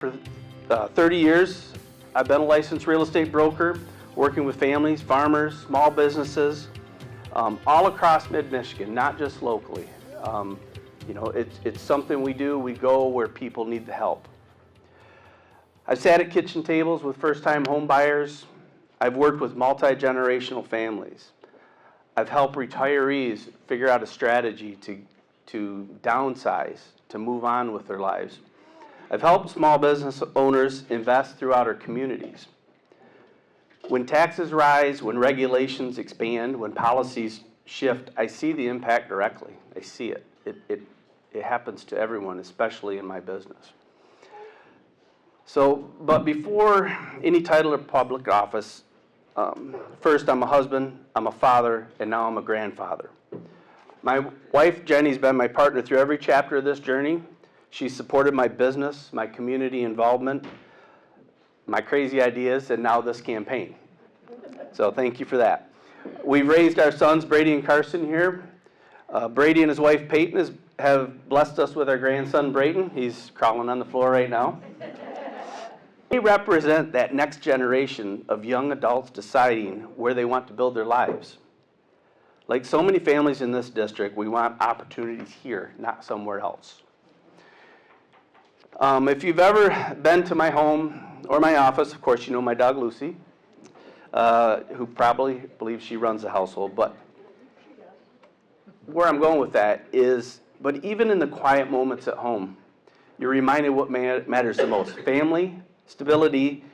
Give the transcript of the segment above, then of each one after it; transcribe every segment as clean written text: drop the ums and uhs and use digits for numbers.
For 30 years, I've been a licensed real estate broker, working with families, farmers, small businesses, all across mid-Michigan, not just locally. It's something we do. We go where people need the help. I've sat at kitchen tables with first-time home buyers. I've worked with multi-generational families. I've helped retirees figure out a strategy to downsize, to move on with their lives. I've helped small business owners invest throughout our communities. When taxes rise, when regulations expand, when policies shift, I see the impact directly. I see it. It happens to everyone, especially in my business. But before any title or public office, first I'm a husband, I'm a father, and now I'm a grandfather. My wife, Jenny's been my partner through every chapter of this journey. She's supported my business, my community involvement, my crazy ideas, and now this campaign. So thank you for that. We've raised our sons, Brady and Carson, here. Brady and his wife, Peyton, have blessed us with our grandson, Brayton. He's crawling on the floor right now. They represent that next generation of young adults deciding where they want to build their lives. Like so many families in this district, we want opportunities here, not somewhere else. If you've ever been to my home or my office, of course you know my dog Lucy, who probably believes she runs the household, but where I'm going with that is, but even in the quiet moments at home, you're reminded what matters the most: family, stability,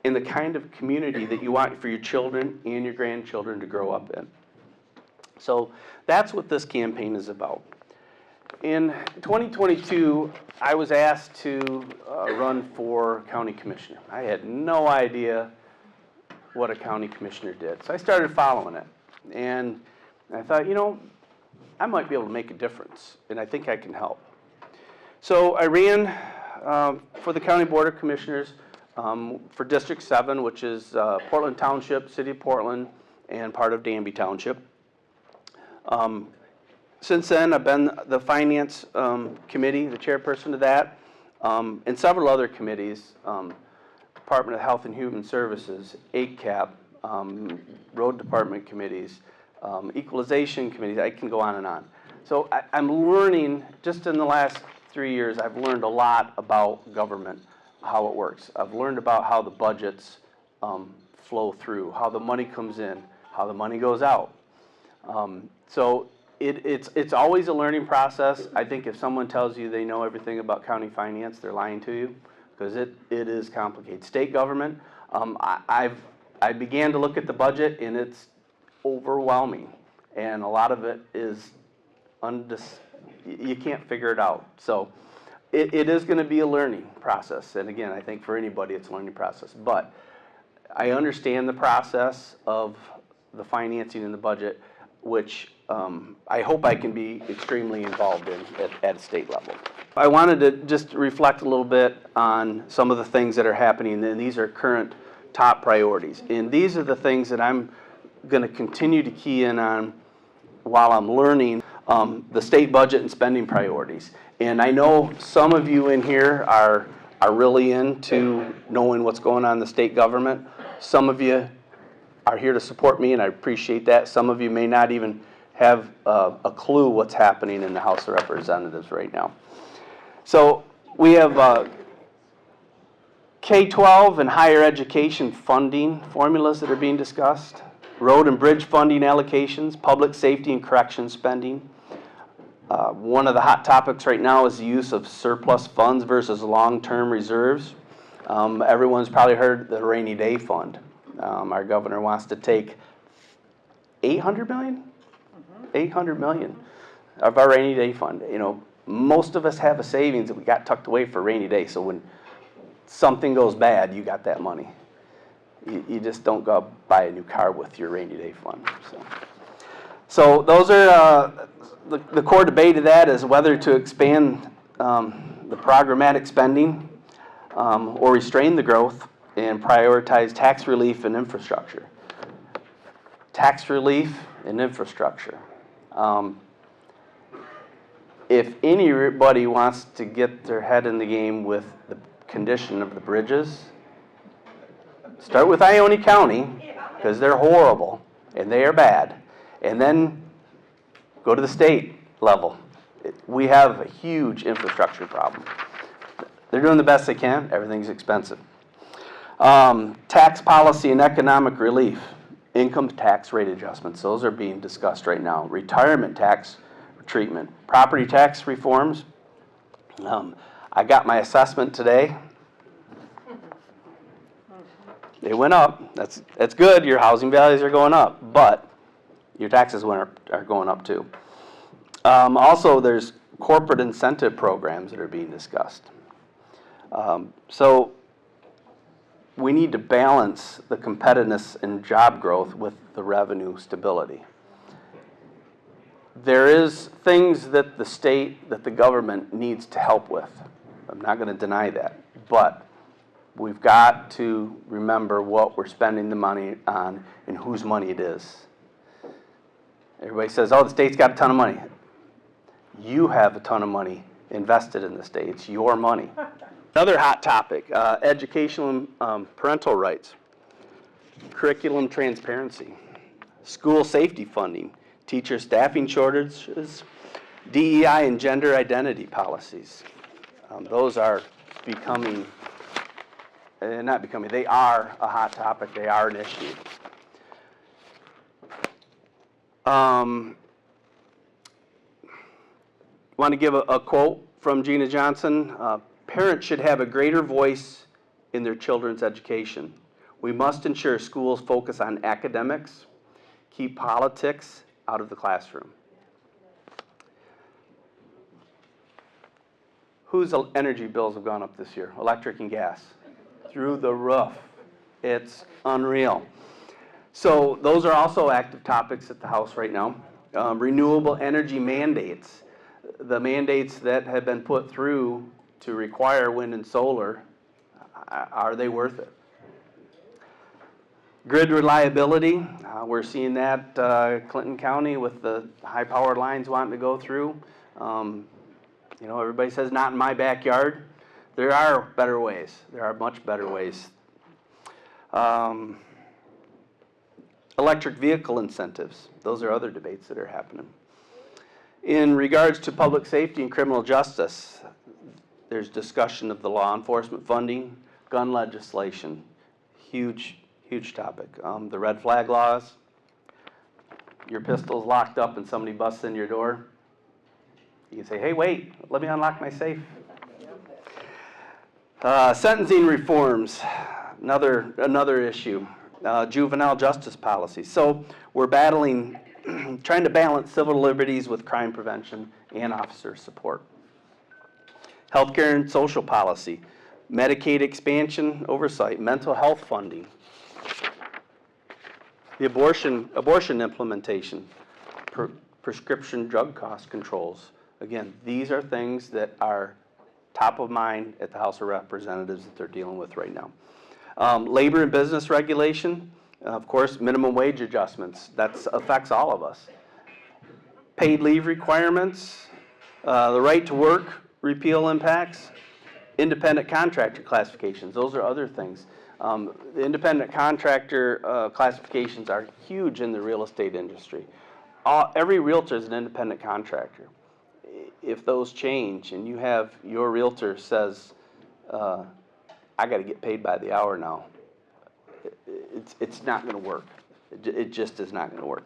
and the kind of community that you want for your children and your grandchildren to grow up in. So that's what this campaign is about. In 2022, I was asked to run for county commissioner. I had no idea what a county commissioner did, so I started following it. And I thought, I might be able to make a difference, and I think I can help. So I ran for the County Board of Commissioners for District 7, which is Portland Township, City of Portland, and part of Danby Township. Since then, I've been the Finance Committee, the chairperson of that, and several other committees, Department of Health and Human Services, ACAP, Road Department committees, Equalization committees. I can go on and on. So I'm learning, just in the last 3 years, I've learned a lot about government, how it works. I've learned about how the budgets flow through, how the money comes in, how the money goes out. It's always a learning process. I think if someone tells you they know everything about county finance, they're lying to you, because it is complicated. State government, I began to look at the budget, and it's overwhelming, and a lot of it is you can't figure it out. So it is going to be a learning process, and again, I think for anybody it's a learning process. But I understand the process of the financing and the budget, which I hope I can be extremely involved in at a state level. I wanted to just reflect a little bit on some of the things that are happening, and these are current top priorities. And these are the things that I'm going to continue to key in on while I'm learning the state budget and spending priorities. And I know some of you in here are really into knowing what's going on in the state government. Some of you are here to support me, and I appreciate that. Some of you may not even have a clue what's happening in the House of Representatives right now. So we have K-12 and higher education funding formulas that are being discussed, road and bridge funding allocations, public safety and corrections spending. One of the hot topics right now is the use of surplus funds versus long-term reserves. Everyone's probably heard the rainy day fund. Our governor wants to take $800 million? $800 million of our rainy day fund. Most of us have a savings that we got tucked away for rainy day, so when something goes bad, you got that money. You just don't go buy a new car with your rainy day fund. So those are the core debate of that is whether to expand the programmatic spending or restrain the growth and prioritize tax relief and infrastructure. Tax relief and infrastructure. If anybody wants to get their head in the game with the condition of the bridges. Start with Ione County, because they're horrible, and they are bad, and then go to the state level. We have a huge infrastructure problem. They're doing the best they can. Everything's expensive. Tax policy and economic relief. Income tax rate adjustments. Those are being discussed right now. Retirement tax treatment. Property tax reforms. I got my assessment today. They went up. That's good. Your housing values are going up, but your taxes are going up too. Also, there's corporate incentive programs that are being discussed. So we need to balance the competitiveness and job growth with the revenue stability. There is things that the state, that the government needs to help with. I'm not going to deny that, but we've got to remember what we're spending the money on and whose money it is. Everybody says, oh, the state's got a ton of money. You have a ton of money invested in the state. It's your money. Another hot topic, educational parental rights, curriculum transparency, school safety funding, teacher staffing shortages, DEI and gender identity policies. Those are becoming, they are a hot topic. They are an issue. Want to give a quote from Gina Johnson. Parents should have a greater voice in their children's education. We must ensure schools focus on academics, keep politics out of the classroom. Whose energy bills have gone up this year? Electric and gas. Through the roof. It's unreal. So those are also active topics at the House right now. Renewable energy mandates. The mandates that have been put through to require wind and solar, are they worth it? Grid reliability, we're seeing that Clinton County with the high-powered lines wanting to go through. Everybody says not in my backyard. There are better ways. There are much better ways. Electric vehicle incentives. Those are other debates that are happening. In regards to public safety and criminal justice, there's discussion of the law enforcement funding, gun legislation, huge topic. The red flag laws, your pistol's locked up and somebody busts in your door. You can say, hey, wait, let me unlock my safe. Sentencing reforms, another issue. Juvenile justice policy. So we're trying to balance civil liberties with crime prevention and officer support. Healthcare and social policy, Medicaid expansion oversight, mental health funding, the abortion implementation, prescription drug cost controls. Again, these are things that are top of mind at the House of Representatives that they're dealing with right now. Labor and business regulation, of course, minimum wage adjustments. That affects all of us. Paid leave requirements, the right to work repeal impacts, independent contractor classifications. Those are other things. The independent contractor classifications are huge in the real estate industry. Every realtor is an independent contractor. If those change and you have your realtor says, I got to get paid by the hour now, it's not going to work. It just is not going to work.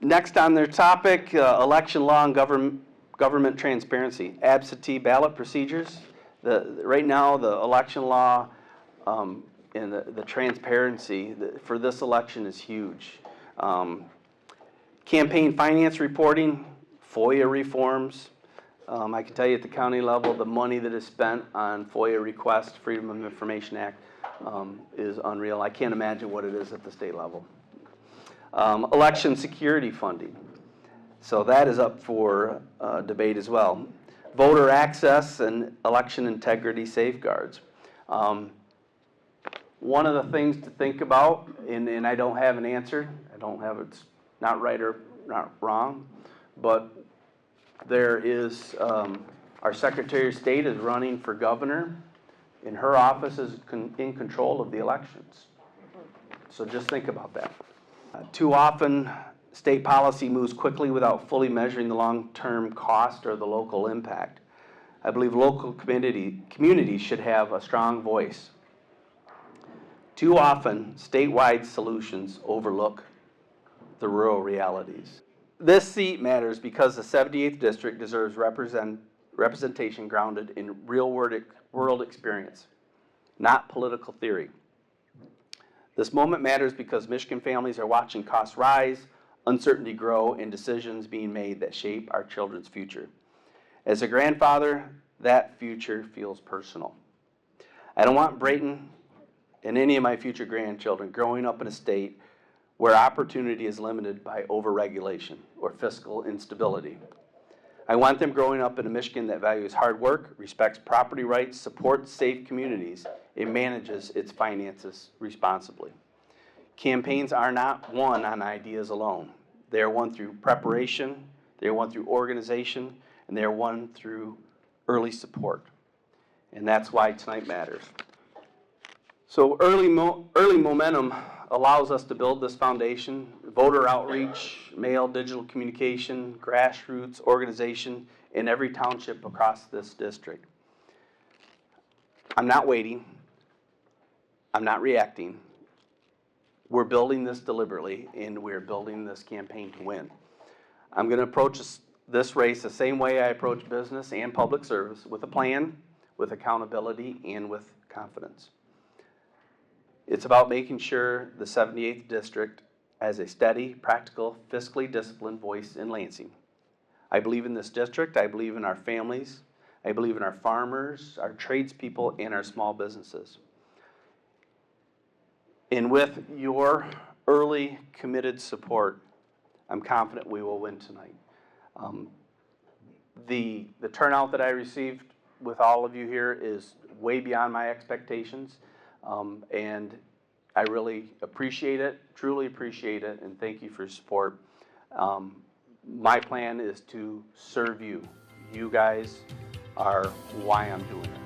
Next on their topic, election law and government transparency, absentee ballot procedures. Right now, the election law and the transparency for this election is huge. Campaign finance reporting, FOIA reforms. I can tell you at the county level, the money that is spent on FOIA requests, Freedom of Information Act, is unreal. I can't imagine what it is at the state level. Election security funding. So that is up for debate as well. Voter access and election integrity safeguards. One of the things to think about, and I don't have an answer, it's not right or not wrong, but there is Our Secretary of State is running for governor, and her office is in control of the elections. So just think about that. Too often, state policy moves quickly without fully measuring the long-term cost or the local impact. I believe local communities should have a strong voice. Too often, statewide solutions overlook the rural realities. This seat matters because the 78th District deserves representation grounded in real world experience, not political theory. This moment matters because Michigan families are watching costs rise, uncertainty grow, and decisions being made that shape our children's future. As a grandfather, that future feels personal. I don't want Brayton and any of my future grandchildren growing up in a state where opportunity is limited by overregulation or fiscal instability. I want them growing up in a Michigan that values hard work, respects property rights, supports safe communities, and manages its finances responsibly. Campaigns are not won on ideas alone. They are won through preparation, they are won through organization, and they are won through early support. And that's why tonight matters. So early momentum allows us to build this foundation: voter outreach, mail, digital communication, grassroots organization in every township across this district. I'm not waiting. I'm not reacting. We're building this deliberately, and we're building this campaign to win. I'm going to approach this race the same way I approach business and public service, with a plan, with accountability, and with confidence. It's about making sure the 78th District has a steady, practical, fiscally disciplined voice in Lansing. I believe in this district. I believe in our families. I believe in our farmers, our tradespeople, and our small businesses. And with your early, committed support, I'm confident we will win tonight. The turnout that I received with all of you here is way beyond my expectations. And I really appreciate it, truly appreciate it, and thank you for your support. My plan is to serve you. You guys are why I'm doing it.